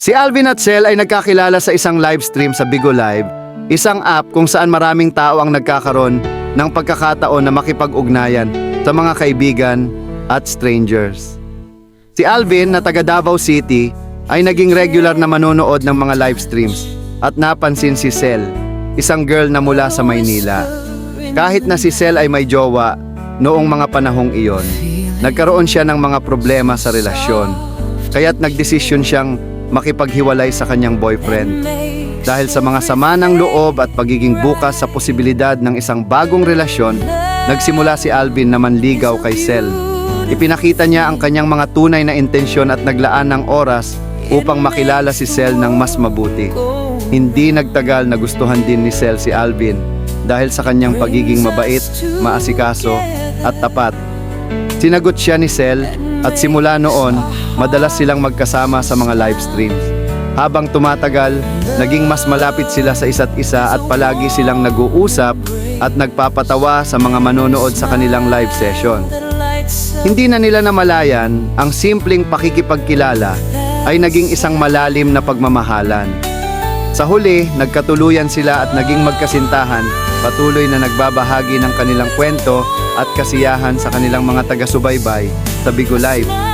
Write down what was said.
Si Alvin at Sel ay nagkakilala sa isang live stream sa Bigo Live, isang app kung saan maraming tao ang nagkakaroon ng pagkakataon na makipag-ugnayan sa mga kaibigan at strangers. Si Alvin na taga Davao City ay naging regular na manonood ng mga live streams at napansin si Sel, isang girl na mula sa Maynila. Kahit na si Sel ay may jowa noong mga panahong iyon, nagkaroon siya ng mga problema sa relasyon, kaya't nagdesisyon siyang makipaghiwalay sa kanyang boyfriend. Dahil sa mga sama ng loob at pagiging bukas sa posibilidad ng isang bagong relasyon, nagsimula si Alvin na manligaw kay Sel. Ipinakita niya ang kanyang mga tunay na intensyon at naglaan ng oras upang makilala si Sel ng mas mabuti. Hindi nagtagal na gustuhan din ni Sel si Alvin dahil sa kanyang pagiging mabait, maasikaso at tapat. Sinagot siya ni Sel at simula noon, madalas silang magkasama sa mga live streams. Habang tumatagal, naging mas malapit sila sa isa't isa at palagi silang nag-uusap at nagpapatawa sa mga manonood sa kanilang live session. Hindi na nila namalayan, ang simpleng pakikipagkilala ay naging isang malalim na pagmamahalan. Sa huli, nagkatuluyan sila at naging magkasintahan, patuloy na nagbabahagi ng kanilang kwento at kasiyahan sa kanilang mga taga-subaybay sa Bigo Live.